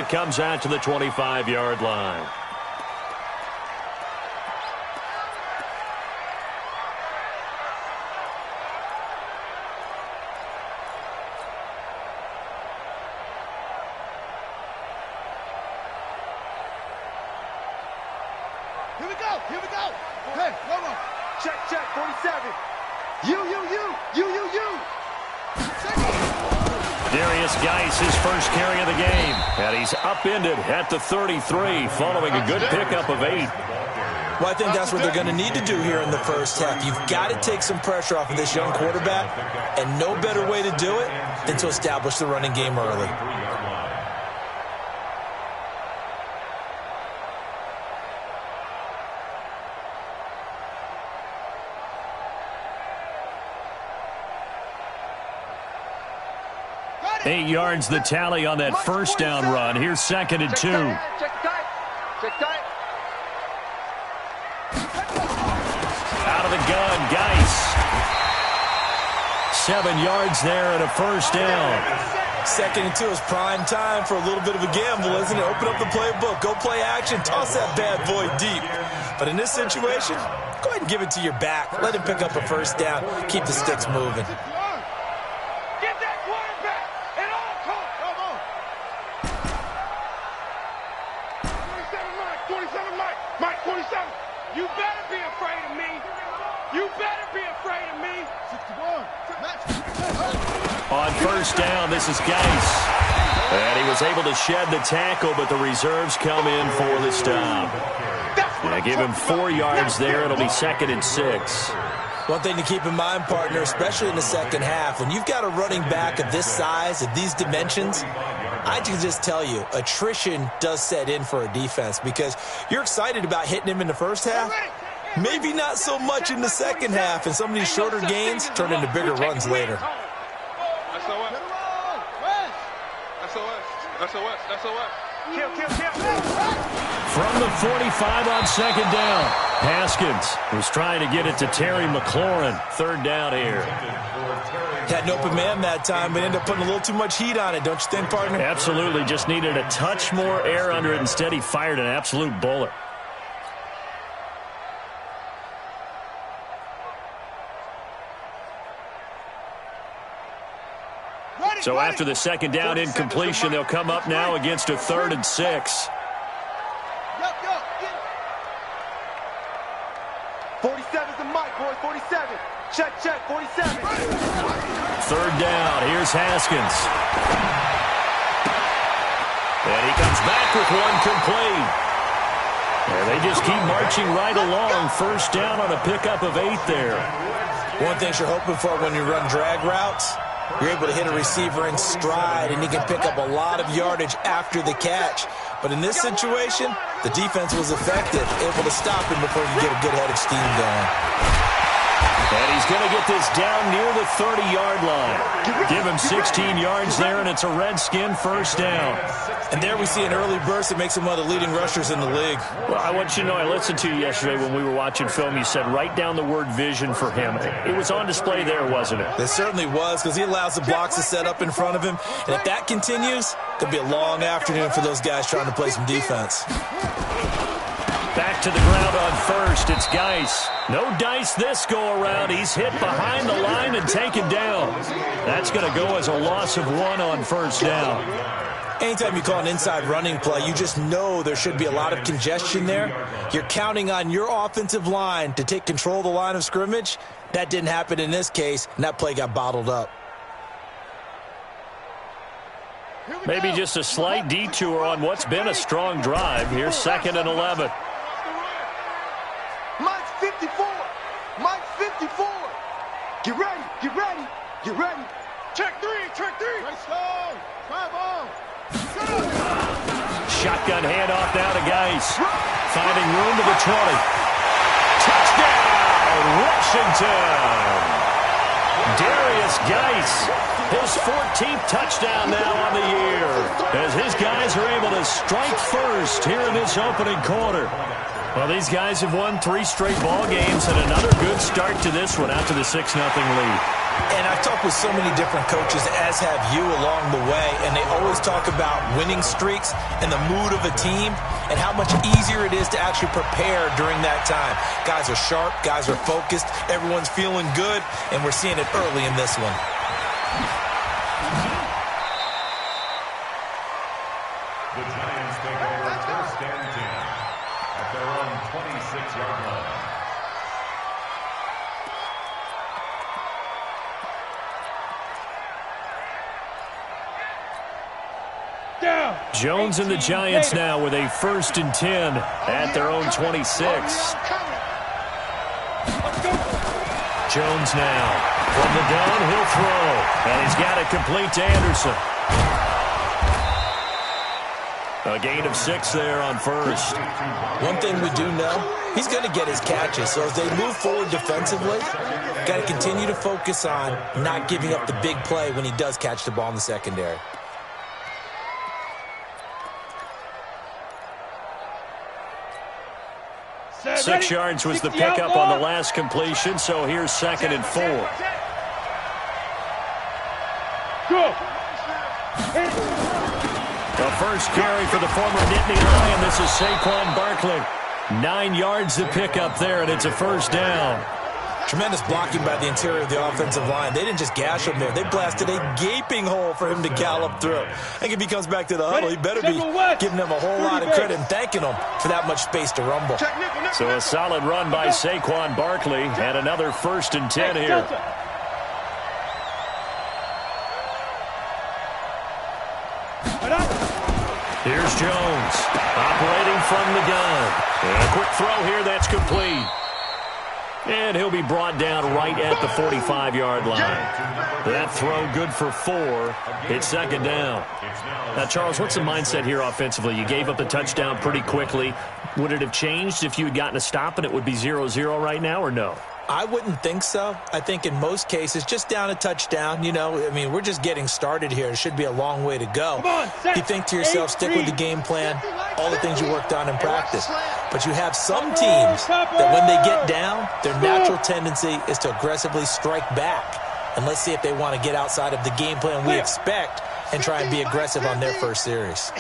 it comes out to the 25-yard line. Here we go, here we go. Hey, one more. Check, 47. You. Darius Geis, his first carry of the game. And he's upended at the 33, following a good pickup of 8. Well, I think that's what they're going to need to do here in the first half. You've got to take some pressure off of this young quarterback, and no better way to do it than to establish the running game early. Eight yards the tally on that first down run. Here's 2nd and 2. Check tight. Out of the gun, Geis. 7 yards there and a first down. 2nd and 2 is prime time for a little bit of a gamble, isn't it? Open up the playbook, go play action, toss that bad boy deep. But in this situation, go ahead and give it to your back. Let him pick up a first down. Keep the sticks moving. Get that quarterback at all costs. Come on. 27 Mike, 47. You better be afraid of me. You better be afraid of me. 61. On first down, this is Geis. And he was able to shed the tackle, but the reserves come in for the stop. Give him 4 yards there. It'll be 2nd and 6. One thing to keep in mind, partner, especially in the second half, when you've got a running back of this size, of these dimensions, I can just tell you, attrition does set in for a defense because you're excited about hitting him in the first half. Maybe not so much in the second half, and some of these shorter gains turn into bigger runs later. SOS. Kill. From the 45 on 2nd down, Haskins was trying to get it to Terry McLaurin. 3rd down here. Had an open man that time, but ended up putting a little too much heat on it, don't you think, partner? Absolutely. Just needed a touch more air under it. Instead, he fired an absolute bullet. So after the 2nd down incompletion, they'll come up now against a 3rd and 6. 47's the mic, boys. 47. Check, 47. 3rd down. Here's Haskins. And he comes back with one complete. And they just keep marching right along. First down on a pickup of 8 there. One thing you're hoping for when you run drag routes, you're able to hit a receiver in stride, and he can pick up a lot of yardage after the catch. But in this situation, the defense was effective, able to stop him before he could get a good head of steam going. And he's going to get this down near the 30-yard line. Give him 16 yards there, and it's a Redskin first down. And there we see an early burst that makes him one of the leading rushers in the league. Well, I want you to know, I listened to you yesterday when we were watching film. You said write down the word vision for him. It was on display there, wasn't it? It certainly was, because he allows the blocks to set up in front of him. And if that continues, there'll be a long afternoon for those guys trying to play some defense. Back to the ground on first. It's Geis. No dice this go-around. He's hit behind the line and taken down. That's going to go as a loss of 1 on first down. Anytime you call an inside running play, you just know there should be a lot of congestion there. You're counting on your offensive line to take control of the line of scrimmage. That didn't happen in this case, and that play got bottled up. Maybe just a slight detour on what's been a strong drive. Here's 2nd and 11. Mike's 54. Mike's 54. Get ready. Check 3. Let's go. Bravo. Shotgun handoff now to Geis. Finding room to the 20. Touchdown, Washington. Darius Geis, his 14th touchdown now on the year, as his guys are able to strike first here in this opening quarter. Well, these guys have won 3 straight ball games and another good start to this one out to the 6-0 lead. And I've talked with so many different coaches, as have you along the way, and they always talk about winning streaks and the mood of a team and how much easier it is to actually prepare during that time. Guys are sharp, guys are focused, everyone's feeling good, and we're seeing it early in this one. The Giants take over first and 10 at their own 26-yard line. Jones and the Giants now with a first and 10 at their own 26. Jones now from the gun, he'll throw, and he's got it complete to Anderson. A gain of 6 there on first. One thing we do know, he's going to get his catches. So as they move forward defensively, got to continue to focus on not giving up the big play when he does catch the ball in the secondary. Six yards was the pickup on the last completion, so here's 2nd and 4. The first carry for the former Nittany Lion. This is Saquon Barkley. 9 yards to pick up there, and it's a first down. Tremendous blocking by the interior of the offensive line. They didn't just gash him there. They blasted a gaping hole for him to gallop through. I think if he comes back to the huddle, he better be giving them a whole lot of credit and thanking them for that much space to rumble. So a solid run by Saquon Barkley, and another first and 10 here. Here's Jones, operating from the gun. And a quick throw here, that's complete. And he'll be brought down right at the 45-yard line. That throw good for 4. It's 2nd down. Now, Charles, what's the mindset here offensively? You gave up the touchdown pretty quickly. Would it have changed if you had gotten a stop and it would be 0-0 right now, or no? I wouldn't think so. I think in most cases, just down a touchdown, you know, I mean, we're just getting started here. It should be a long way to go. You think to yourself, stick with the game plan, all the things you worked on in practice. But you have some teams that when they get down, their natural tendency is to aggressively strike back. And let's see if they want to get outside of the game plan we expect and try and be aggressive on their first series.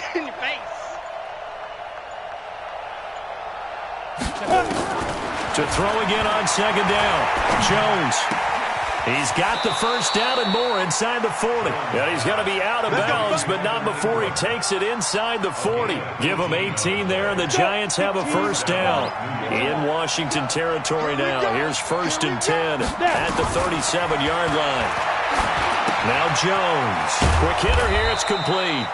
To throw again on 2nd down. Jones. He's got the first down and more inside the 40. Yeah, he's going to be out of bounds, but not before he takes it inside the 40. Give him 18 there, and the Giants have a first down. In Washington territory now. Here's 1st and 10 at the 37-yard line. Now Jones. Quick hitter here. It's complete.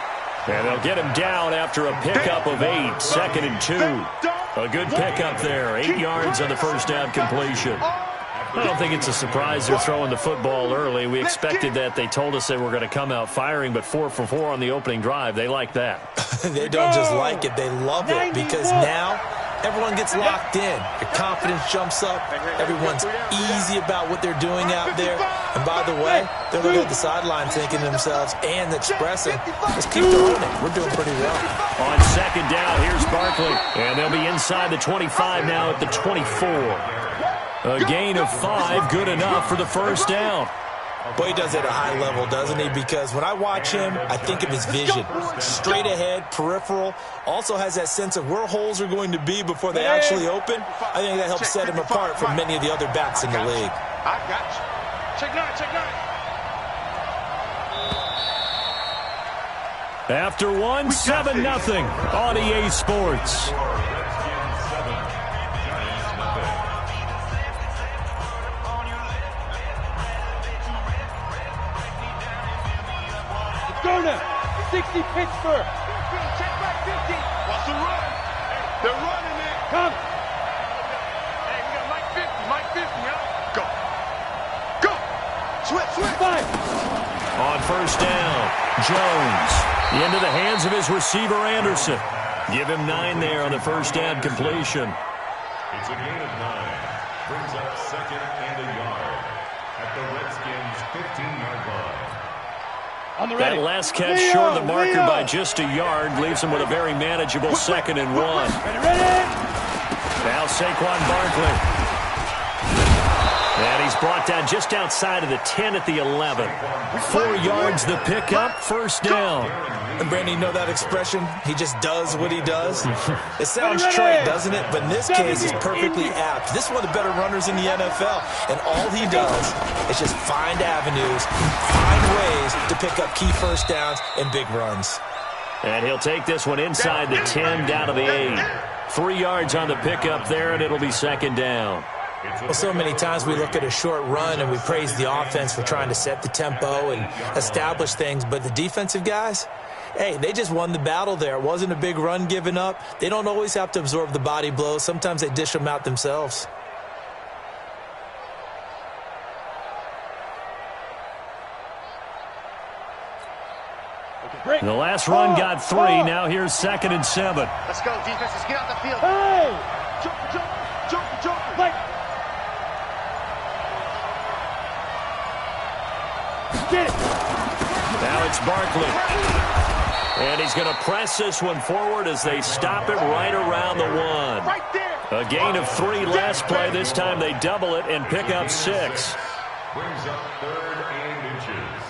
And they'll get him down after a pickup of 8. 2nd and 2. A good pickup there. 8 yards on the first down completion. I don't think it's a surprise they're throwing the football early. We expected that. They told us they were going to come out firing, but 4 for 4 on the opening drive. They like that. They don't just like it. They love it because now everyone gets locked in. Your confidence jumps up. Everyone's easy about what they're doing out there. And by the way, they're looking at the sideline thinking to themselves and expressing, let's keep throwing it. We're doing pretty well. On 2nd down, here's Barkley. And they'll be inside the 25 now at the 24. A gain of 5, good enough for the first down. Boy, he does it at a high level, doesn't he? Because when I watch him, I think of his vision. Straight ahead, peripheral. Also has that sense of where holes are going to be before they actually open. I think that helps set him apart from many of the other backs in the league. I got you. Check 9, check 9. After 1, 7-0 on EA Sports. Go now. 60 Pittsburgh. 15, check back 15. Watch the run. They're running it. Come. Hey, we got Mike 50. Mike 50, huh? Go. Go. Switch, switch. 5. On first down, Jones into the hands of his receiver, Anderson. Give him 9 there on the first down completion. It's a gain of 9. Brings up 2nd and a yard at the Redskins' 15-yard line. That last catch short of the marker by just a yard leaves him with a very manageable 2nd and 1. Now Saquon Barkley. And he's brought down just outside of the 10 at the 11. 4 yards the pickup, first down. And Brandon, you know that expression? He just does what he does. It sounds trite, doesn't it? But in this case, it's perfectly apt. This is one of the better runners in the NFL. And all he does is just find avenues, find ways to pick up key first downs and big runs. And he'll take this one inside the 10 down to the 8. 3 yards on the pickup there, and it'll be second down. Well, so many times we look at a short run and we praise the offense for trying to set the tempo and establish things, but the defensive guys, hey, they just won the battle there. It wasn't a big run given up. They don't always have to absorb the body blows. Sometimes they dish them out themselves. The last run got 3. Now here's 2nd and 7. Let's go, defense. Let's get out the field. Hey! Jump. Like. Get it. Now it's Barkley. And he's going to press this one forward as they stop it right around the 1. Right there. A gain of 3 last play. This time they double it and pick up 6. Brings up 3rd and inches.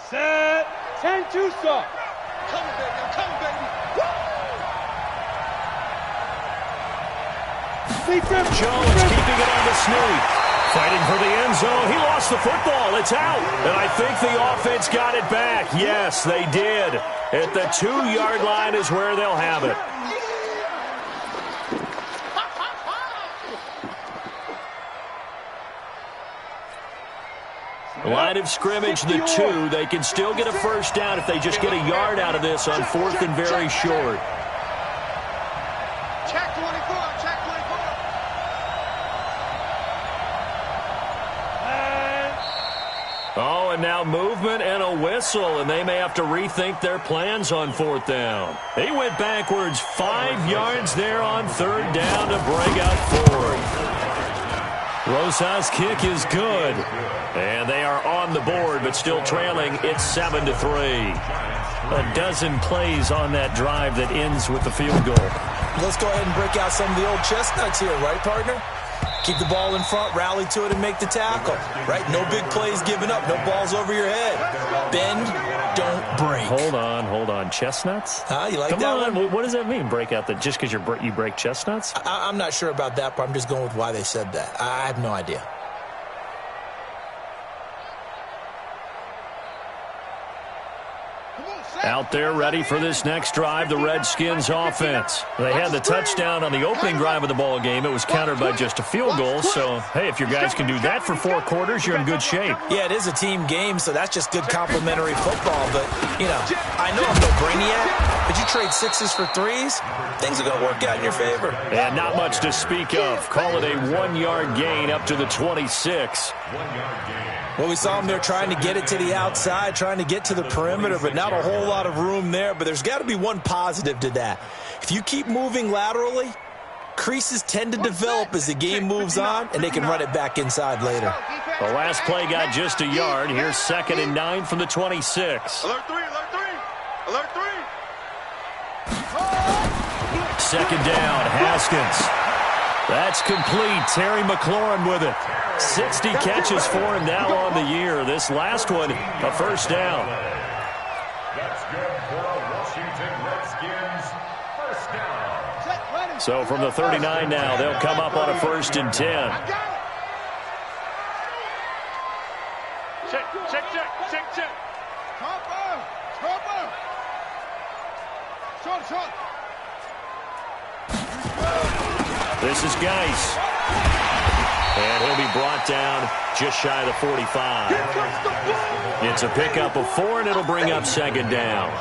Set. 10-2, sir. I'm coming, baby. Jones keeping it on the sneak. Fighting for the end zone. He lost the football. It's out. And I think the offense got it back. Yes, they did. At the 2-yard line is where they'll have it. Line of scrimmage, the 2. They can still get a first down if they just get a yard out of this on 4th and very short. Check 24. Check 24. Oh, and now movement and a whistle, and they may have to rethink their plans on 4th down. He went backwards 5 yards there on 3rd down to bring up 4th. Rosas' kick is good. And they are on the board, but still trailing. It's 7-3. A dozen plays on that drive that ends with the field goal. Let's go ahead and break out some of the old chestnuts here, right, partner? Keep the ball in front, rally to it, and make the tackle, right? No big plays given up, no balls over your head. Bend, don't break. Hold on. Chestnuts? You like Come that on. one? What does that mean, break out? Just because you break chestnuts? I'm not sure about that, but I'm just going with why they said that. I have no idea. Out there ready for this next drive, the Redskins offense. They had the touchdown on the opening drive of the ball game. It was countered by just a field goal. So, hey, if your guys can do that for 4 quarters, you're in good shape. Yeah, it is a team game, so that's just good complimentary football. But, you know, I know I'm no brainiac, but you trade 6s for 3s, things are going to work out in your favor. And not much to speak of. Call it a 1-yard gain up to the 26. 1-yard gain. Well, we saw them there trying to get it to the outside, trying to get to the perimeter, but not a whole lot of room there. But there's got to be one positive to that. If you keep moving laterally, creases tend to develop as the game moves on, and they can run it back inside later. The last play got just a yard. Here's 2nd and 9 from the 26. Alert 3. Alert 3. 2nd down, Haskins. That's complete. Terry McLaurin with it. 60 catches for him now on the year. This last one, a first down. That's good for a Washington Redskins first down. So from the 39 now, they'll come up on a 1st and 10. Check. Short. This is Geis. And he'll be brought down just shy of the 45. It's a pickup of 4, and it'll bring up 2nd down.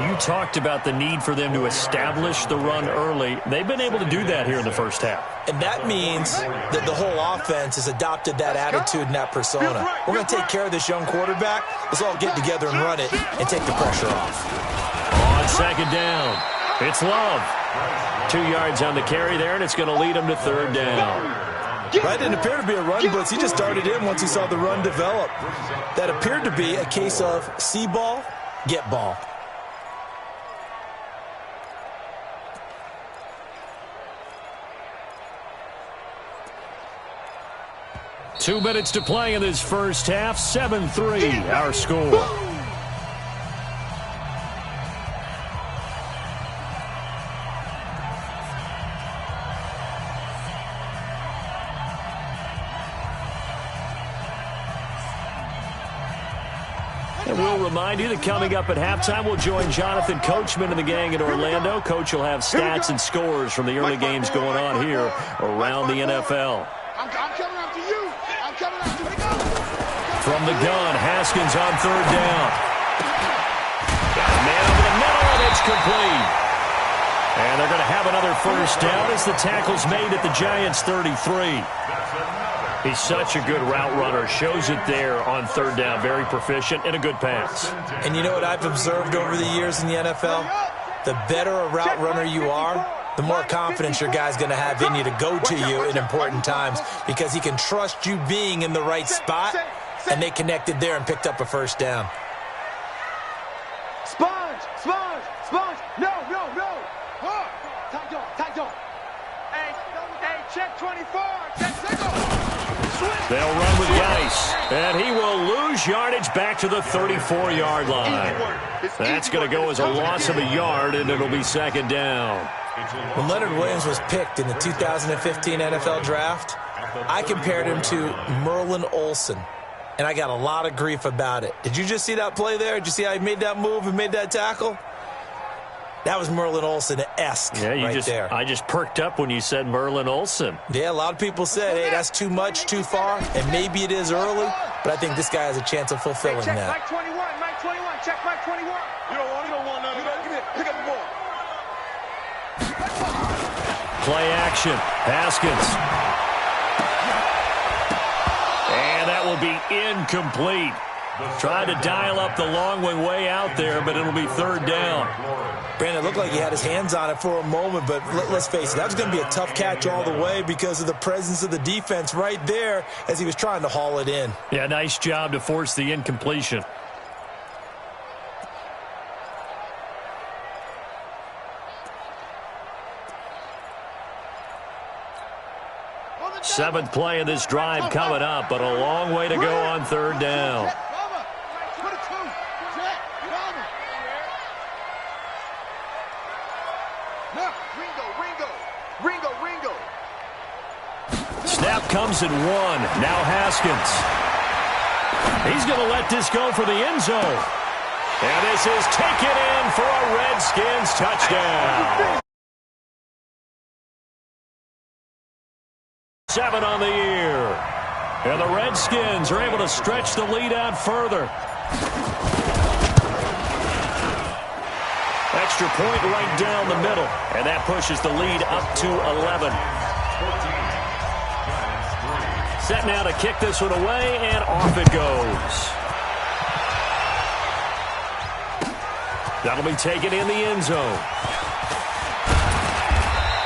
You talked about the need for them to establish the run early. They've been able to do that here in the first half. And that means that the whole offense has adopted that attitude and that persona. We're going to take care of this young quarterback. Let's all get together and run it and take the pressure off. On 2nd down, it's Love. 2 yards on the carry there, and it's going to lead him to third down. That didn't appear to be a run blitz. He just darted in once he saw the run develop. That appeared to be a case of see ball, get ball. Two minutes to play in this first half. 7-3, our score. And we'll remind you that coming up at halftime, we'll join Jonathan Coachman and the gang in Orlando. Coach will have stats and scores from the early games going on here around the NFL. I'm coming after you. I'm coming after you. From the gun, Haskins on third down. Got a man over the middle, and it's complete. And they're going to have another first down as the tackle's made at the Giants' 33. He's such a good route runner. Shows it there on third down. Very proficient and a good pass. And you know what I've observed over the years in the NFL? The better a route runner you are, the more confidence your guy's going to have in you to go to you in important times because he can trust you being in the right spot, and they connected there and picked up a first down. Sponge, sponge, sponge. No, no, no. Tight on. Hey, check 24. Check. They'll run with Geis, and he will lose yardage back to the 34-yard line. That's going to go as a loss of a yard, and it'll be second down. When Leonard Williams was picked in the 2015 NFL Draft, I compared him to Merlin Olsen, and I got a lot of grief about it. Did you just see that play there? Did you see how he made that move and made that tackle? That was Merlin Olsen-esque there. I just perked up when you said Merlin Olsen. Yeah, a lot of people said, hey, that's too much, too far, and maybe it is early, but I think this guy has a chance of fulfilling check that. Mike 21, check Mike 21. You don't want none of that. Give me it. Pick up the ball. Play action. Haskins. And that will be incomplete. Tried to dial up the long way out there, but it'll be third down. Brandon, it looked like he had his hands on it for a moment, but let's face it, that was going to be a tough catch all the way because of the presence of the defense right there as he was trying to haul it in. Yeah, nice job to force the incompletion. Seventh play of this drive coming up, but a long way to go on third down. Ringo. Snap comes at one. Now Haskins. He's going to let this go for the end zone. And this is taken in for a Redskins touchdown. 7 on the year. And the Redskins are able to stretch the lead out further. Extra point right down the middle. And that pushes the lead up to 11. Set now to kick this one away, and off it goes. That'll be taken in the end zone.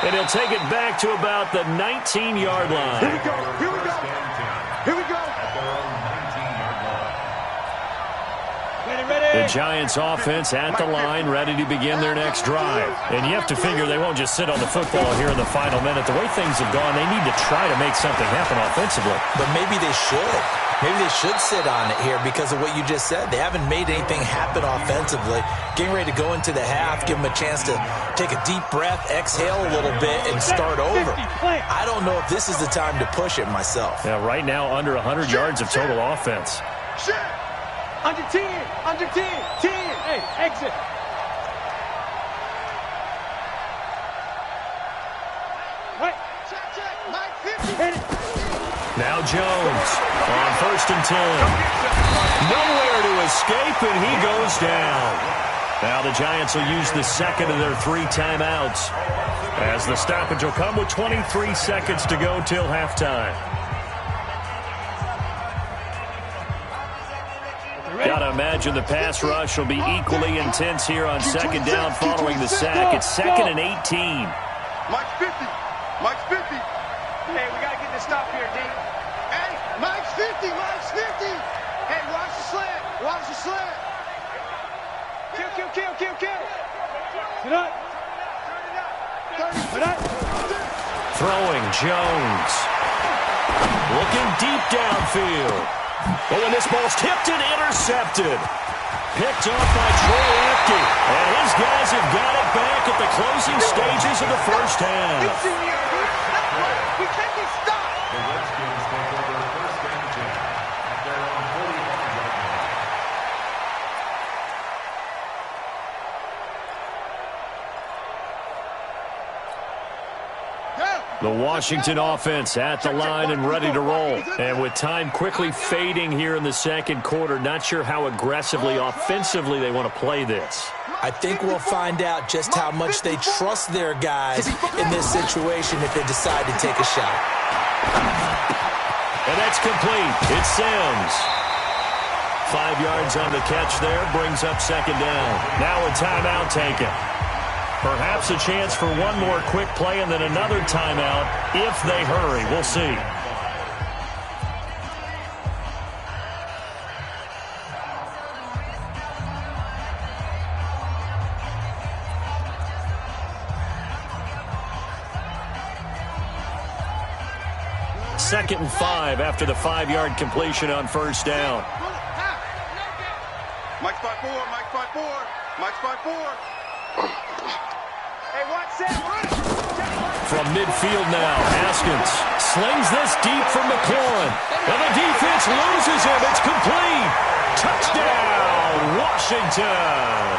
And he'll take it back to about the 19-yard line. Here we go. The Giants offense at the line, ready to begin their next drive. And you have to figure they won't just sit on the football here in the final minute. The way things have gone, they need to try to make something happen offensively. But maybe they should. Maybe they should sit on it here because of what you just said. They haven't made anything happen offensively. Getting ready to go into the half, give them a chance to take a deep breath, exhale a little bit, and start over. I don't know if this is the time to push it myself. Yeah, right now under 100 yards of total offense. Under 10. Hey, exit. Right. Check. Mike 50. Hit it. Now Jones on 1st and 10. Nowhere to escape, and he goes down. Now the Giants will use the second of their 3 timeouts as the stoppage will come with 23 seconds to go till halftime. Got to imagine the pass rush will be equally intense here on second down following the sack. It's 2nd and 18. Mike's 50. Mike's 50. Hey, we got to get this stop here, D. Hey, Mike's 50. Mike's 50. Hey, watch the slant. Watch the slant. Kill. Get up. Get up. Throwing Jones. Looking deep downfield. But when this ball's tipped and intercepted. Picked off by Troy Apke. And his guys have got it back at the closing stages of the first half. We can't be stopped. The Redskins take over first and 10 at their own 45-yard line. The Washington offense at the line and ready to roll. And with time quickly fading here in the second quarter, not sure how aggressively, offensively they want to play this. I think we'll find out just how much they trust their guys in this situation if they decide to take a shot. And that's complete. It's Sims. 5 yards on the catch there, brings up second down. Now a timeout taken. Perhaps a chance for one more quick play and then another timeout if they hurry. We'll see. Second and 5 after the 5-yard completion on first down. Mike's 5-4. Mike's 5-4. Mike's 5-4. Hey, watch that. From midfield now, Haskins slings this deep from McLaurin. And the defense loses him. It's complete. Touchdown, Washington.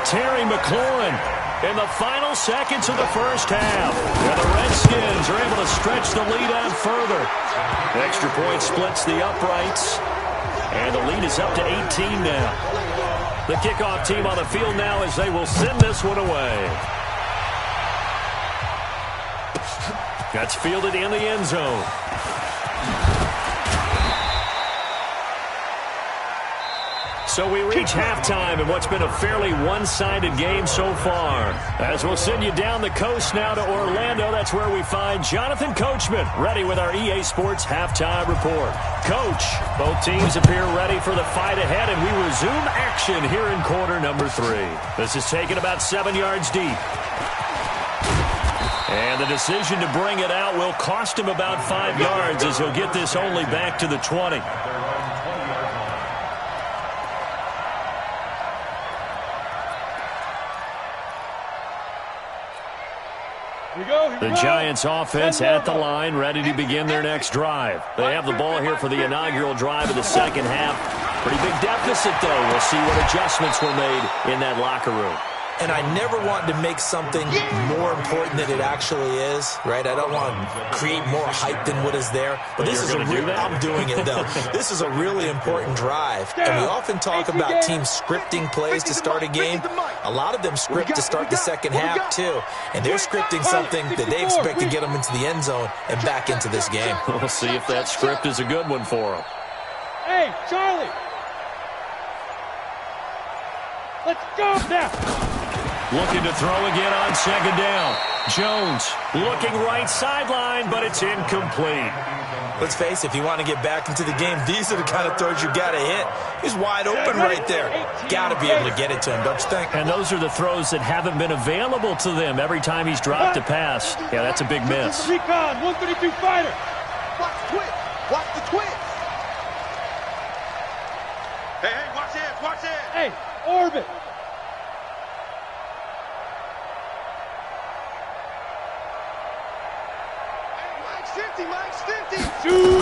Terry McLaurin in the final seconds of the first half. And the Redskins are able to stretch the lead out further. Extra point splits the uprights. And the lead is up to 18 now. The kickoff team on the field now as they will send this one away. That's fielded in the end zone. So we reach halftime in what's been a fairly one-sided game so far. As we'll send you down the coast now to Orlando, that's where we find Jonathan Coachman, ready with our EA Sports Halftime Report. Coach, both teams appear ready for the fight ahead, and we resume action here in quarter number 3. This is taken about 7 yards deep. And the decision to bring it out will cost him about 5 yards as he'll get this only back to the 20. The Giants offense at the line, ready to begin their next drive. They have the ball here for the inaugural drive of the second half. Pretty big deficit, though. We'll see what adjustments were made in that locker room. And I never want to make something more important than it actually is, right? I don't want to create more hype than what is there. But this is I'm doing it, though. This is a really important drive. And we often talk about teams scripting plays to start a game. A lot of them script to start the second half, too. And they're scripting something that they expect to get them into the end zone and back into this game. We'll see if that script is a good one for them. Hey, Charlie. Let's go now. Looking to throw again on second down. Jones looking right sideline, but it's incomplete. Let's face it, if you want to get back into the game, these are the kind of throws you got to hit. He's wide open right there. Got to be able to get it to him, don't you think? And those are the throws that haven't been available to them every time he's dropped a pass. Yeah, that's a big miss. Recon, 132 fighter. Watch the twitch. Watch the twitch. Hey, watch this. Watch this. Hey, orbit. Mike's 50. Shoot.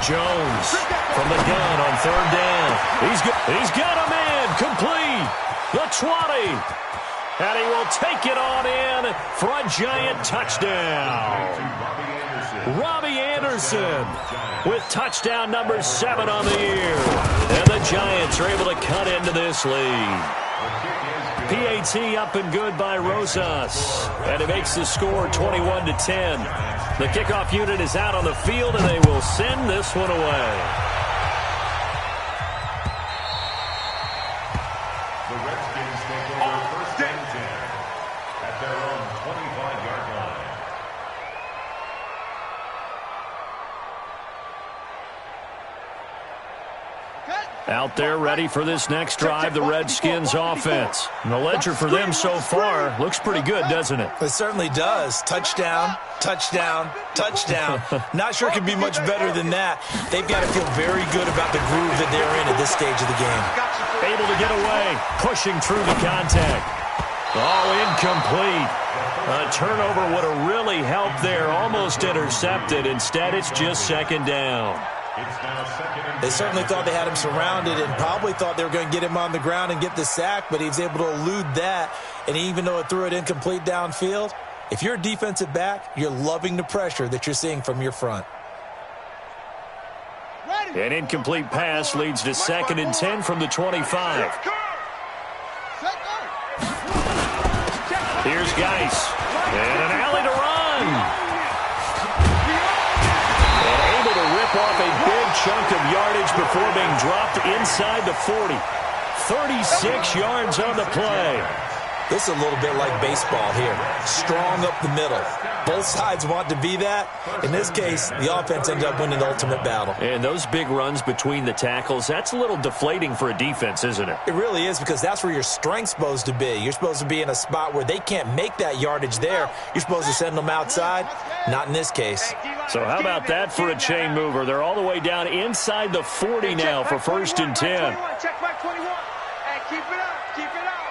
Jones from the gun on third down. He's got him in. Complete. The 20. And he will take it on in for a Giant touchdown. Robbie Anderson with touchdown number 7 on the year. And the Giants are able to cut into this lead. PAT up and good by Rosas. And it makes the score 21-10. The kickoff unit is out on the field, and they will send this one away. The Redskins take over first and 10 at their own 25-yard line. Out there ready for this next drive, the Redskins offense. And the ledger for them so far looks pretty good, doesn't it? It certainly does. Touchdown, touchdown, touchdown. Not sure it could be much better than that. They've got to feel very good about the groove that they're in at this stage of the game. Able to get away, pushing through the contact. Oh, incomplete. A turnover would have really helped there. Almost intercepted. Instead, it's just second down. They certainly thought they had him surrounded and probably thought they were going to get him on the ground and get the sack, but he was able to elude that. And even though it threw it incomplete downfield, if you're a defensive back, you're loving the pressure that you're seeing from your front. An incomplete pass leads to second and 10 from the 25. Here's Geis. And an alley to run. Off a big chunk of yardage before being dropped inside the 40. 36 yards on the play. This is a little bit like baseball here. Strong up the middle. Both sides want to be that. In this case, the offense ended up winning the ultimate battle. And those big runs between the tackles, that's a little deflating for a defense, isn't it? It really is, because that's where your strength's supposed to be. You're supposed to be in a spot where they can't make that yardage there. You're supposed to send them outside. Not in this case. So how about that for a chain mover? They're all the way down inside the 40 now for first and 10. Check back 21. Hey, keep it up. Keep it up.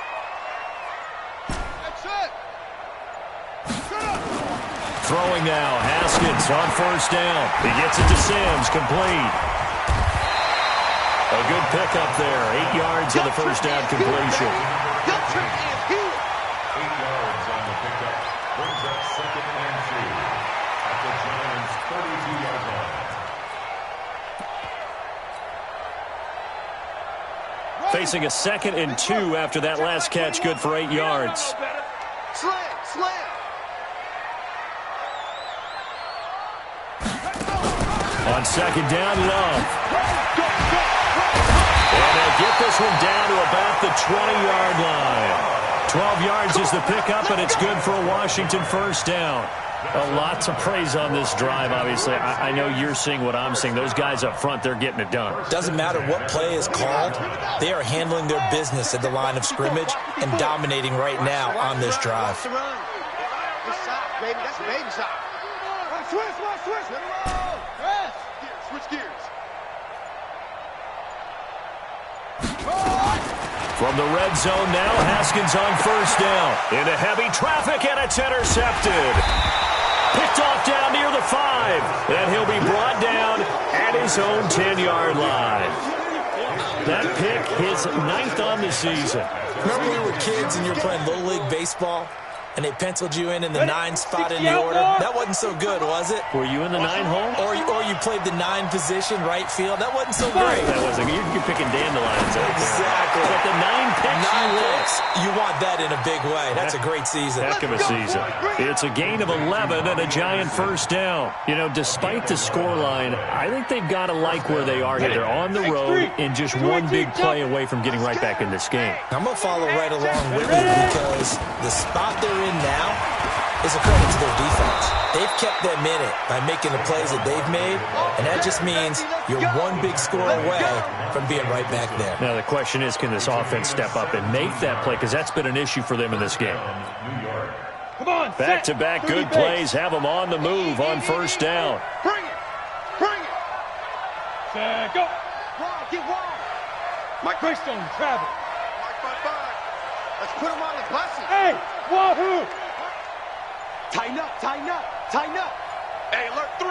That's it. Throwing now, Haskins on first down. He gets it to Sims, complete. A good pickup there, 8 yards on the first down completion. 8 yards on the pickup brings up second and 2 at the Giants' 32-yard line. Facing a second and 2 after that last catch, good for 8 yards. Slam, slam. On second down, Love. And they get this one down to about the 20-yard line. 12 yards is the pickup, and it's good for a Washington first down. A lot to praise on this drive, obviously. I know you're seeing what I'm seeing. Those guys up front, they're getting it done. Doesn't matter what play is called. They are handling their business at the line of scrimmage and dominating right now on this drive. Good shot, baby. That's a baby shot. Switch. Switch gears. From the red zone now, Haskins on first down. Into heavy traffic, and it's intercepted. Picked off down near the 5. And he'll be brought down at his own 10-yard line. That pick, his 9th on the season. Remember when we were kids and you were playing Little League Baseball? And they penciled you in the 9 spot in the order. That wasn't so good, was it? Were you in the 9 hole? Or you played the 9 position, right field. That wasn't so great. That wasn't. You're picking dandelions out there. Exactly. But the 9 picks, 9 picks. You want that in a big way. That's a great season. Heck of a season. It's a gain of 11 and a Giant first down. You know, despite the scoreline, I think they've got to like where they are here. They're on the road and just one big play away from getting right back in this game. I'm going to follow right along with you because the spot they're in now is a credit to their defense. They've kept them in it by making the plays that they've made, and that just means you're one big score away from being right back there. Now the question is, can this offense step up and make that play? Because that's been an issue for them in this game. Come on, back-to-back good plays have them on the move on first down. Bring it. Set, go. Wall, get wall. Mike Greystone, travel. Five. Let's put him on the buses. Hey, wahoo! Tighten up. Hey, alert 3.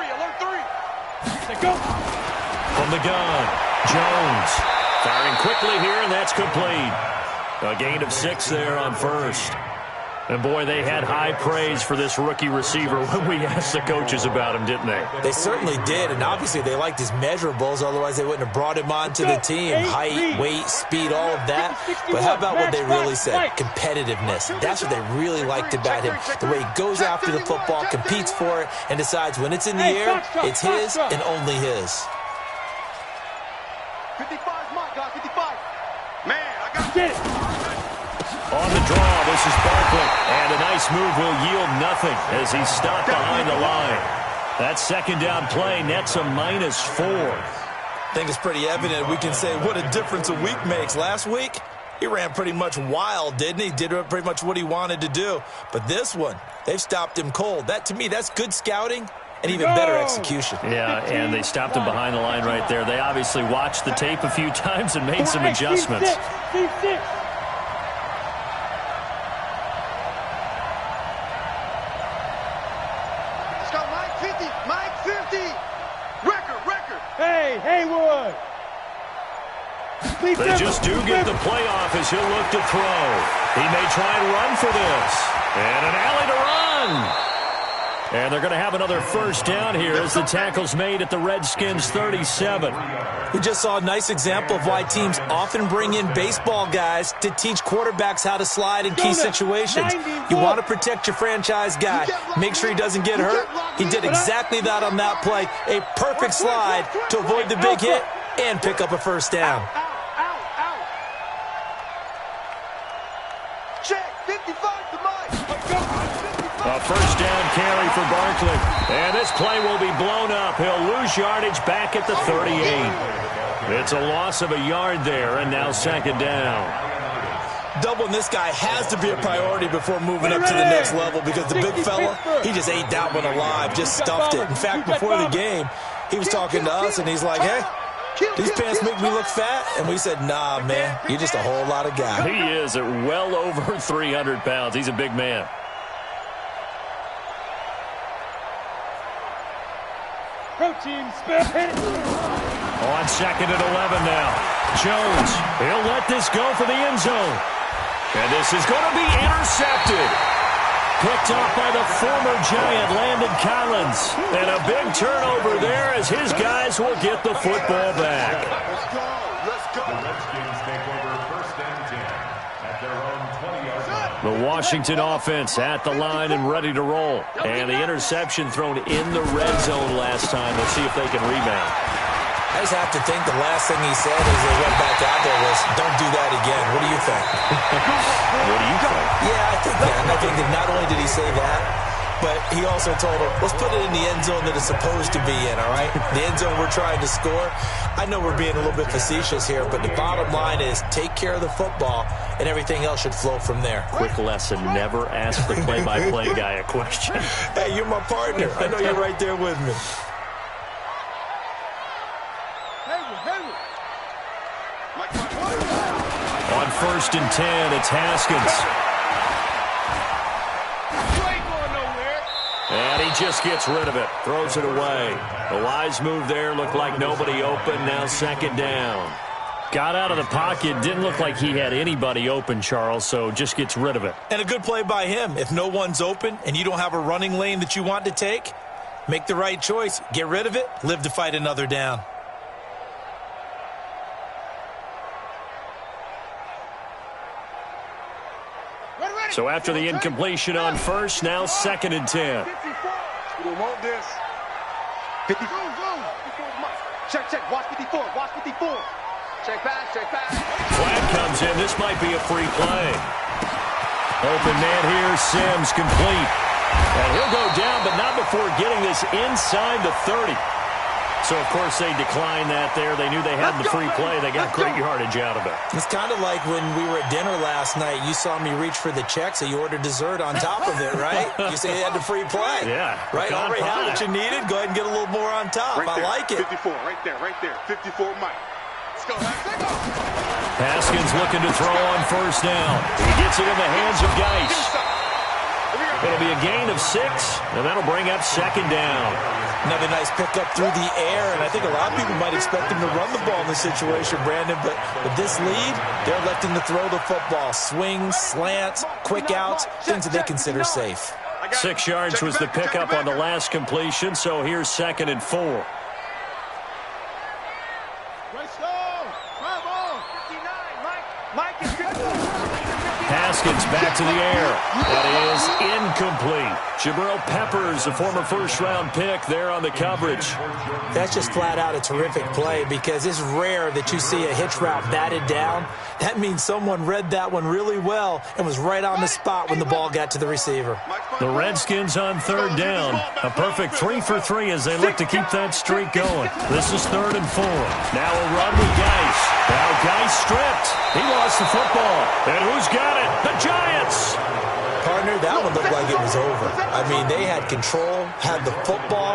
Set, go. From the gun, Jones firing quickly here, and that's complete. A gain of 6 there on first. And, boy, they had high praise for this rookie receiver when we asked the coaches about him, didn't they? They certainly did, and obviously they liked his measurables. Otherwise, they wouldn't have brought him onto the team. Height, weight, speed, all of that. But how about what they really said? Competitiveness. That's what they really liked about him. The way he goes after the football, competes for it, and decides when it's in the air, it's his and only his. 55, my God, 55. Man, I got Get it. On the draw, this is Barkley. And a nice move will yield nothing as he's stopped behind the line. That second down play nets a -4. I think it's pretty evident we can say what a difference a week makes. Last week, he ran pretty much wild, didn't he? Did pretty much what he wanted to do. But this one, they've stopped him cold. That, to me, that's good scouting and even better execution. Yeah, and they stopped him behind the line right there. They obviously watched the tape a few times and made some adjustments. Let's go, Mike 50. Mike 50. Record. Hey, Haywood. They just do get the playoff as he'll look to throw. He may try and run for this. And an alley to run. And they're going to have another first down here as the tackle's made at the Redskins' 37. We just saw a nice example of why teams often bring in baseball guys to teach quarterbacks how to slide in key situations. You want to protect your franchise guy. Make sure he doesn't get hurt. He did exactly that on that play. A perfect slide to avoid the big hit and pick up a first down. Check. 55 to Mike. A first down carry for Barkley. And this play will be blown up. He'll lose yardage back at the 38. It's a loss of a yard there, and now second down. Doubling this guy has to be a priority before moving up to the next level because the big fella, he just ate that one alive, just stuffed it. In fact, before the game, he was talking to us, and he's like, hey, these pants make me look fat. And we said, nah, man, you're just a whole lot of guy. He is at well over 300 pounds. He's a big man. Protein spell. On second and 11 now. Jones, he'll let this go for the end zone. And this is going to be intercepted. Picked off by the former Giant, Landon Collins. And a big turnover there as his guys will get the football back. Let's go. The Redskins take over first and 10 at their own 20-yard line. The Washington offense at the line and ready to roll. And the interception thrown in the red zone last time. We'll see if they can rebound. I just have to think the last thing he said as they went back out there was, don't do that again. What do you think? What do you think? Yeah, I think that. And I think that not only did he say that, but he also told him, let's put it in the end zone that it's supposed to be in, all right? The end zone we're trying to score. I know we're being a little bit facetious here, but the bottom line is take care of the football, and everything else should flow from there. Quick lesson, never ask the play-by-play guy a question. Hey, you're my partner. I know you're right there with me. On first and 10, it's Haskins. And he just gets rid of it, throws it away. A wise move there, looked like nobody open, now second down. Got out of the pocket, didn't look like he had anybody open, Charles, so just gets rid of it. And a good play by him. If no one's open and you don't have a running lane that you want to take, make the right choice. Get rid of it, live to fight another down. So after the incompletion on first, now second and 10. We don't want this. 54. Check. Watch 54. Watch 54. Check pass. Flag comes in. This might be a free play. Open man here. Sims complete. And he'll go down, but not before getting this inside the 30. So, of course, they declined that there. They knew they had the free play. They got great yardage out of it. It's kind of like when we were at dinner last night. You saw me reach for the check, so you ordered dessert on top of it, right? You say you had the free play. Yeah. Right? Already had what you needed. Go ahead and get a little more on top. Right there, I like it. 54, right there. 54 Mike. Let's go. Haskins looking to throw on first down. He gets it in the hands of Geis. It'll be a gain of 6, and that'll bring up second down. Another nice pickup through the air, and I think a lot of people might expect him to run the ball in this situation, Brandon, but with this lead, they're electing to throw the football. Swings, slants, quick outs, things that they consider safe. 6 yards was the pickup on the last completion, so here's second and 4. Haskins back to the air. That is incomplete. Jabril Peppers, a former first-round pick, there on the coverage. That's just flat out a terrific play because it's rare that you see a hitch route batted down. That means someone read that one really well and was right on the spot when the ball got to the receiver. The Redskins on third down. A perfect 3 for 3 as they look to keep that streak going. This is 3rd and 4. Now a run with Geis. Now Geis stripped. He lost the football. And who's got it? The Giants. Partner, that one looked like it was over. I mean, they had control, had the football,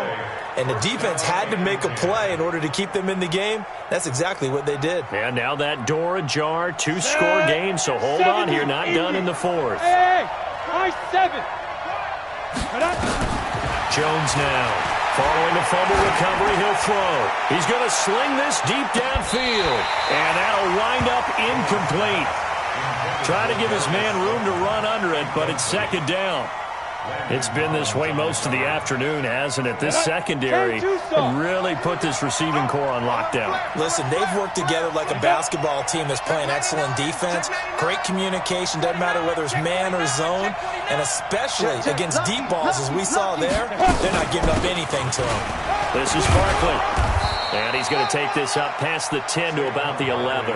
and the defense had to make a play in order to keep them in the game. That's exactly what they did. And now that door ajar, 2-score game, so hold on here, not done in the 4th. Hey, nice 7. Jones now. Following the fumble recovery, he'll throw. He's going to sling this deep downfield. And that'll wind up incomplete. Trying to give his man room to run under it, but it's 2nd down. It's been this way most of the afternoon, hasn't it? This secondary really put this receiving core on lockdown. Listen, they've worked together like a basketball team that's playing excellent defense. Great communication, doesn't matter whether it's man or zone. And especially against deep balls, as we saw there, they're not giving up anything to them. This is Barkley. And he's going to take this up past the 10 to about the 11.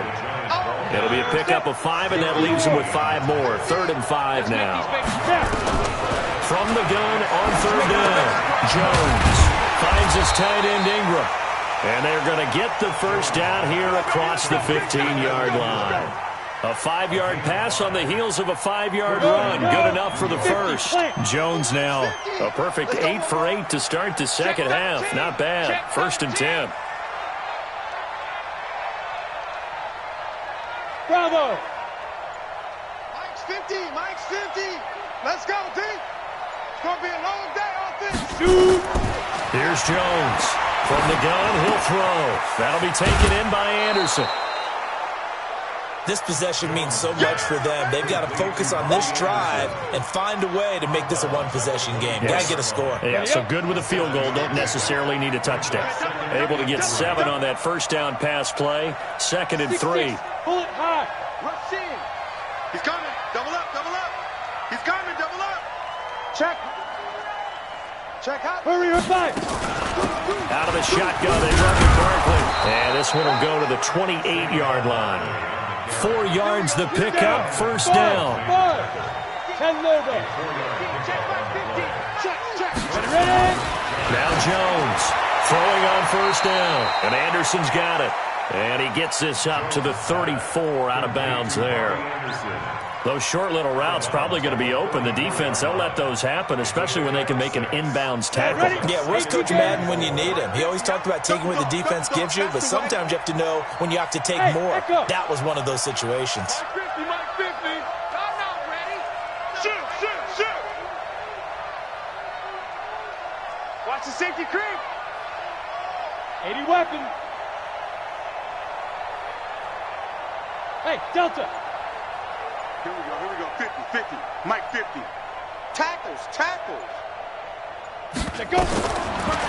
It'll be a pickup of 5, and that leaves him with 5 more. 3rd and 5 now. From the gun on 3rd down, Jones finds his tight end Ingram. And they're going to get the first down here across the 15-yard line. A 5-yard pass on the heels of a 5-yard run. Good enough for the first. Jones now a perfect 8 for 8 to start the second half. Not bad. 1st and 10. Bravo. Mike's 50. Mike's 50. Let's go, D. It's going to be a long day offense. Shoot. Here's Jones. From the gun, he'll throw. That'll be taken in by Anderson. This possession means so much for them. They've got to focus on this drive and find a way to make this a one-possession game. Yes. Got to get a score. Yeah, so good with a field goal. Don't necessarily need a touchdown. Able to get 7 on that first down pass play. 2nd and 3. Pull it high. Rush in. He's coming. Double up, double up. He's coming, double up. Check. Check out. Hurry or fight. Out of the shotgun, they run to Barkley. And this one will go to the 28-yard line. 4 yards the pickup, first down. 10 logo. Ready? Now Jones throwing on first down. And Anderson's got it. And he gets this up to the 34 out of bounds there. Those short little routes probably going to be open. The defense, they'll let those happen, especially when they can make an inbounds tackle. Yeah, where's Coach Madden when you need him? He always talked about taking what the defense gives you, but sometimes you have to know when you have to take more. That was one of those situations. Mike 50, Mike 50. I'm not ready. Shoot, shoot, shoot. Watch the safety creep. 80 weapon. Hey, Delta. Here we go, 50, 50, Mike 50. Tackles, tackles. Let go.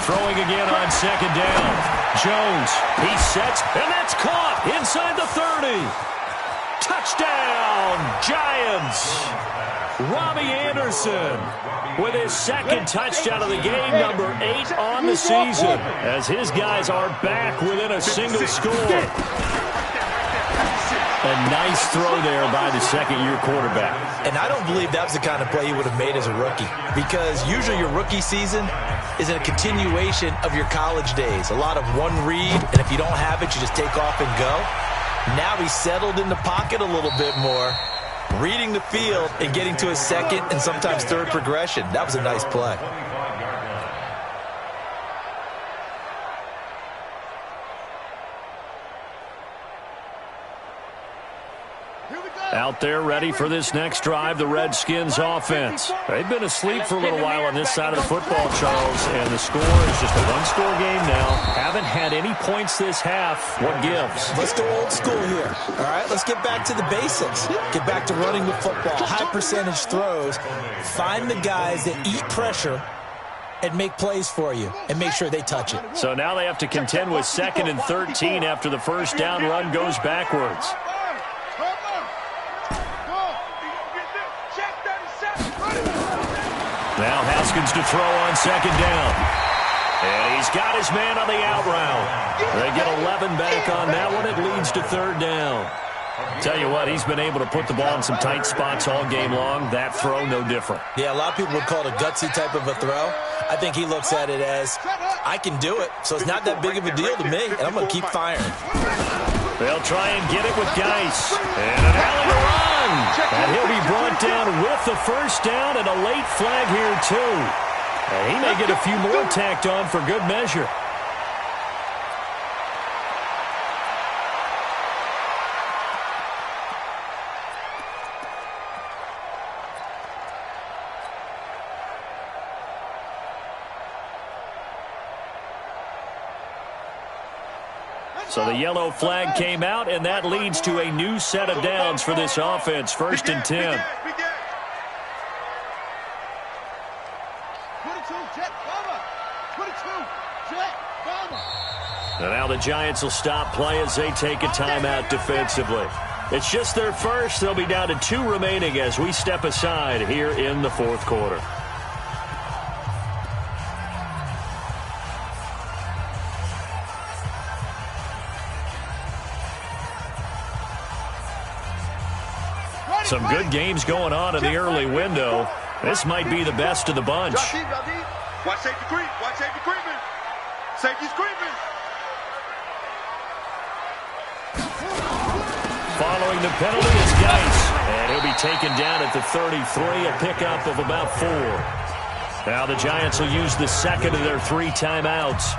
Throwing again on 2nd down. Jones, he sets, and that's caught inside the 30. Touchdown, Giants. Robbie Anderson with his 2nd touchdown of the game, number 8 on the season, as his guys are back within a single score. A nice throw there by the 2nd-year quarterback. And I don't believe that was the kind of play he would have made as a rookie, because usually your rookie season is a continuation of your college days. A lot of one read, and if you don't have it, you just take off and go. Now he's settled in the pocket a little bit more, reading the field and getting to his 2nd and sometimes 3rd progression. That was a nice play. Out there ready for this next drive, the Redskins offense. They've been asleep for a little while on this side of the football, Charles, and the score is just a one-score game now. Haven't had any points this half. What gives? Let's go old school here. All right, let's get back to the basics. Get back to running the football, high percentage throws. Find the guys that eat pressure and make plays for you and make sure they touch it. So now they have to contend with 2nd and 13 after the first down run goes backwards. Now Haskins to throw on second down. And he's got his man on the out route. They get 11 back on that one. It leads to third down. Tell you what, he's been able to put the ball in some tight spots all game long. That throw, no different. Yeah, a lot of people would call it a gutsy type of a throw. I think he looks at it as, I can do it, so it's not that big of a deal to me, and I'm going to keep firing. They'll try and get it with Geis. And an alley to run. And he'll be brought down with the first down and a late flag here, too. And he may get a few more tacked on for good measure. So the yellow flag came out, and that leads to a new set of downs for this offense. First and 10. And now the Giants will stop play as they take a timeout defensively. It's just their first. They'll be down to 2 remaining as we step aside here in the fourth quarter. Some good games going on in the early window. This might be the best of the bunch. Watch safety creep. Watch safety creeping. Safety's creeping. Following the penalty is Geis. And he'll be taken down at the 33, a pickup of about 4. Now the Giants will use the second of their 3 timeouts.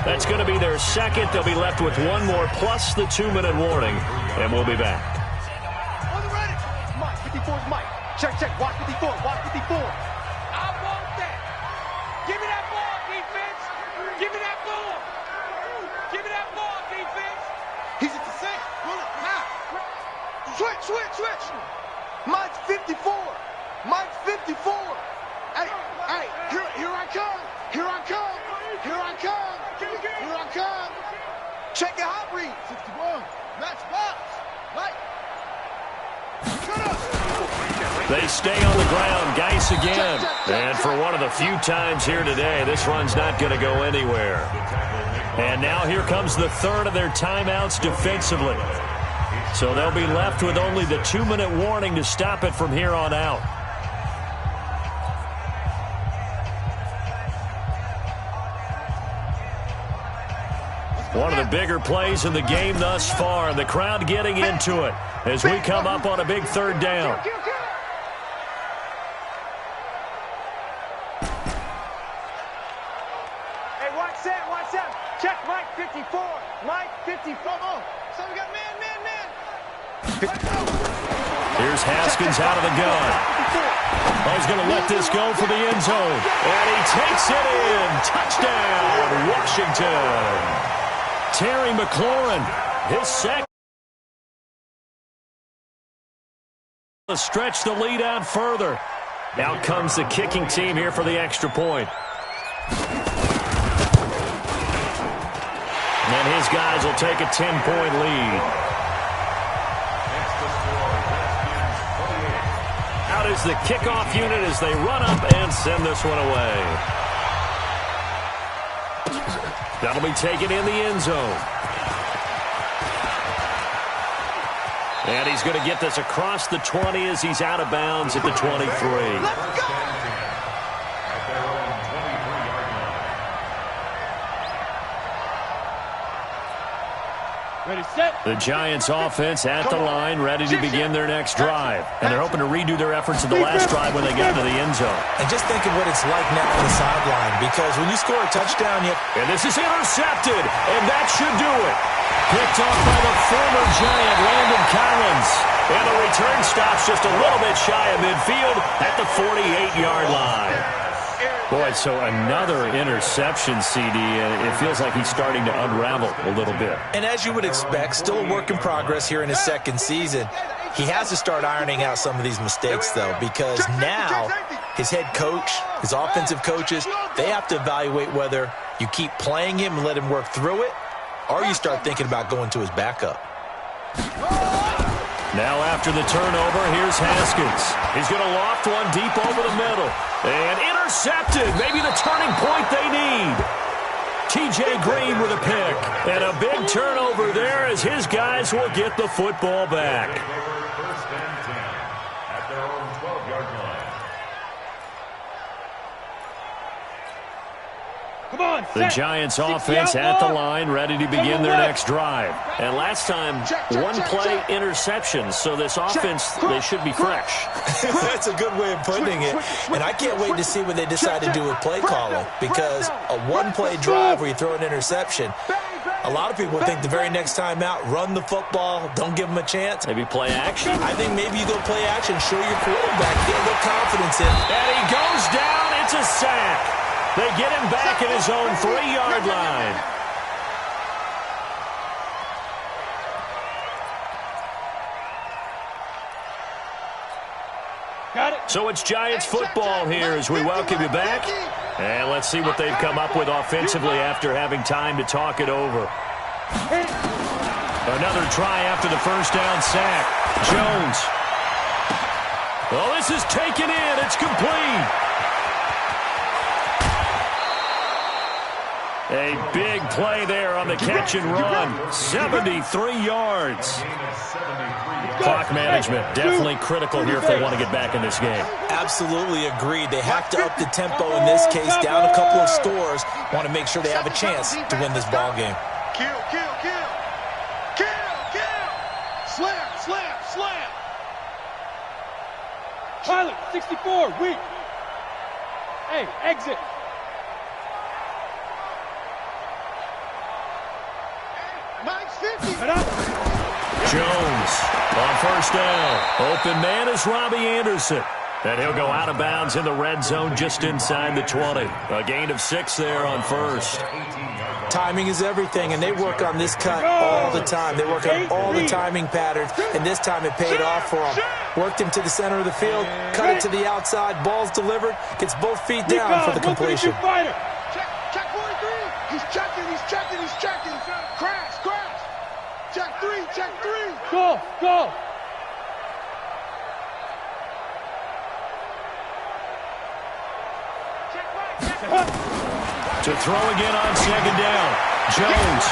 That's going to be their second. They'll be left with 1 more plus the 2-minute warning. And we'll be back. On the ready. Mike, 54's Mike. Check, check. Watch 54. Watch 54. I want that. Give me that ball, defense. Give me that ball. Give me that ball, defense. He's at the 6. Pull it. Now. Switch, switch, switch. Mike's 54. Mike's 54. Hey, hey, here I come. Here I come. Here I come. Here I come. Check your hot read. 61. Match box. Mike. Shut up. They stay on the ground. Geis again. And for one of the few times here today, this run's not going to go anywhere. And now here comes the third of their timeouts defensively. So they'll be left with only the 2-minute warning to stop it from here on out. One of the bigger plays in the game thus far. The crowd getting into it as we come up on a big third down. Hey, watch that, watch that. Check Mike 54. Mike 54. So we got man. Here's Haskins out of the gun. Oh, he's going to let this go for the end zone. And he takes it in. Touchdown, Washington. Terry McLaurin, his second. To stretch the lead out further. Out comes the kicking team here for the extra point. And his guys will take a 10-point lead. Out is the kickoff unit as they run up and send this one away. That'll be taken in the end zone. And he's going to get this across the 20 as he's out of bounds at the 23. Let's go. Ready, set. The Giants offense at the line, ready to begin their next drive. And they're hoping to redo their efforts in the last drive when they got to the end zone. And just think of what it's like now on the sideline, because when you score a touchdown, And this is intercepted, and that should do it. Picked off by the former Giant, Landon Collins. And the return stops just a little bit shy of midfield at the 48-yard line. Boy, so another interception, CD, and it feels like he's starting to unravel a little bit. And as you would expect, still a work in progress here in his second season. He has to start ironing out some of these mistakes, though, because now his head coach, his offensive coaches, they have to evaluate whether you keep playing him and let him work through it, or you start thinking about going to his backup. Now after the turnover, here's Haskins. He's going to loft one deep over the middle. And intercepted. Maybe the turning point they need. T.J. Green with a pick. And a big turnover there as his guys will get the football back. First and 10 at their own 12-yard line. Come on, The Giants offense at the line, ready to begin their next drive. And last time, one play interception, so this offense, they should be fresh. That's a good way of putting it. And I can't wait to see what they decide to do with play calling, because a one-play drive where you throw an interception, a lot of people think the very next time out, run the football, don't give them a chance. Maybe play action? I think maybe you go play action, show your quarterback, get a little confidence in. And he goes down. It's a sack. They get him back at his own 3-yard line. Got it. So it's Giants football here as we welcome you back. And let's see what they've come up with offensively after having time to talk it over. Another try after the first down sack. Jones. Well, this is taken in. It's complete. A big play there on the catch and run. 73 yards. Clock management definitely critical here if they want to get back in this game. Absolutely agreed. They have to up the tempo in this case, down a couple of scores. Want to make sure they have a chance to win this ball game. Kill, kill, kill. Kill, kill. Slam, slam, slam. Pilot, 64, weak. Hey, exit. Mike's 50. Jones on first down. Open man is Robbie Anderson. And he'll go out of bounds in the red zone just inside the 20. A gain of 6 there on first. Timing is everything, and they work on this cut all the time. They work on all the timing patterns, and this time it paid off for them. Worked him to the center of the field, cut it to the outside, ball's delivered, gets both feet down for the completion. Check 43. He's checking, he's checking, he's checking. Crash, crash. Check 3, check 3. Go, go. To throw again on second down. Jones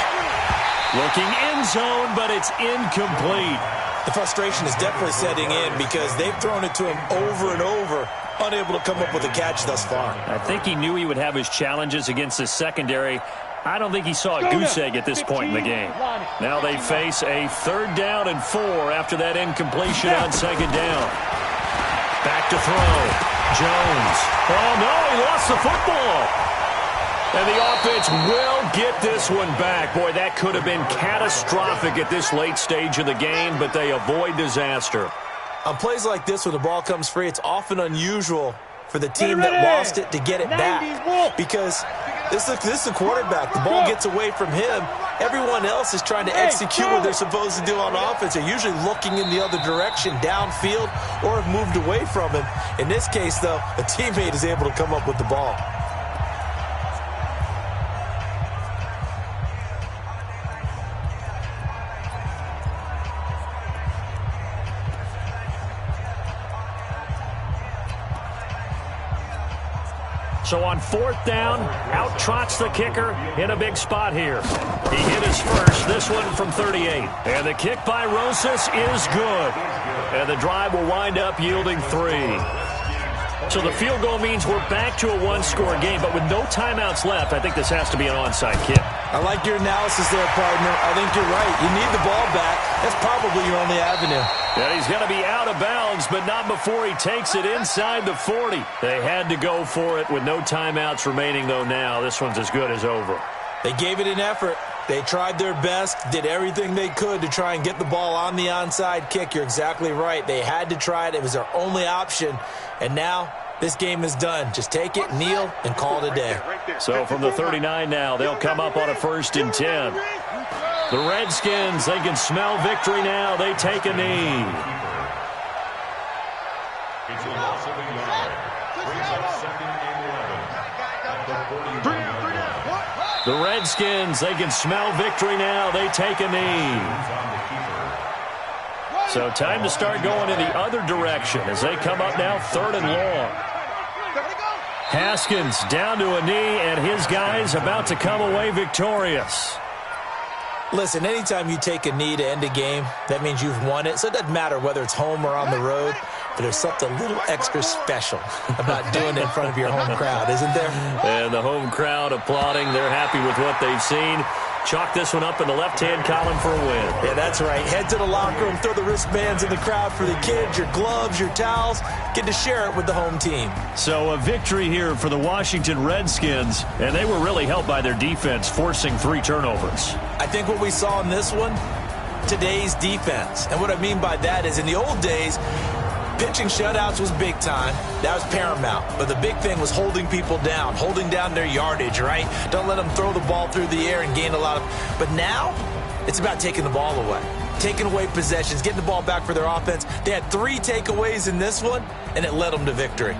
looking end zone, but it's incomplete. The frustration is definitely setting in because they've thrown it to him over and over, unable to come up with a catch thus far. I think he knew he would have his challenges against the secondary. I don't think he saw a goose egg at this point in the game. Now they face a 3rd down and 4 after that incompletion on second down. Back to throw. Jones. Oh, no, he lost the football. And the offense will get this one back. Boy, that could have been catastrophic at this late stage of the game, but they avoid disaster. On plays like this, when the ball comes free, it's often unusual for the team that lost it to get it back. Because this is the quarterback. The ball gets away from him. Everyone else is trying to execute what they're supposed to do on offense. They're usually looking in the other direction, downfield, or have moved away from him. In this case, though, a teammate is able to come up with the ball. So on 4th down, out trots the kicker in a big spot here. He hit his first, this one from 38. And the kick by Rosas is good. And the drive will wind up yielding 3. So the field goal means we're back to a 1-score game, but with no timeouts left, I think this has to be an onside kick. I like your analysis there, partner. I think you're right. You need the ball back. That's probably your only avenue. And he's going to be out of bounds, but not before he takes it inside the 40. They had to go for it with no timeouts remaining, though now. This one's as good as over. They gave it an effort. They tried their best, did everything they could to try and get the ball on the onside kick. You're exactly right. They had to try it. It was their only option. And now this game is done. Just take it, kneel, and call it a day. So from the 39 now, they'll come up on a 1st and 10. The Redskins, they can smell victory now. They take a knee. It's a loss of a yard. Brings up 2nd and 11 at the 41-yard line. The Redskins, they can smell victory now. They take a knee. So time to start going in the other direction as they come up now 3rd and long. Haskins down to a knee, and his guys about to come away victorious. Listen, anytime you take a knee to end a game, that means you've won it. So it doesn't matter whether it's home or on the road, but there's something a little extra special about doing it in front of your home crowd, isn't there? And the home crowd applauding. They're happy with what they've seen. Chalk this one up in the left-hand column for a win. Yeah, that's right. Head to the locker room, throw the wristbands in the crowd for the kids, your gloves, your towels. Get to share it with the home team. So a victory here for the Washington Redskins, and they were really helped by their defense, forcing 3 turnovers. I think what we saw in this one, today's defense. And what I mean by that is in the old days, pitching shutouts was big time. That was paramount. But the big thing was holding people down, holding down their yardage, right? Don't let them throw the ball through the air and gain a lot of... But now, it's about taking the ball away. Taking away possessions, getting the ball back for their offense. They had 3 takeaways in this one, and it led them to victory.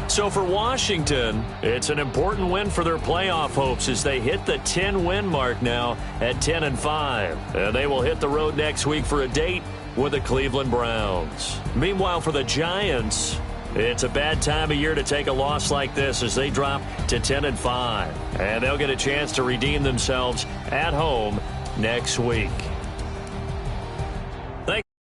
So for Washington, it's an important win for their playoff hopes as they hit the 10-win mark now at 10-5. And they will hit the road next week for a date with the Cleveland Browns. Meanwhile, for the Giants, it's a bad time of year to take a loss like this as they drop to 10-5. And they'll get a chance to redeem themselves at home next week.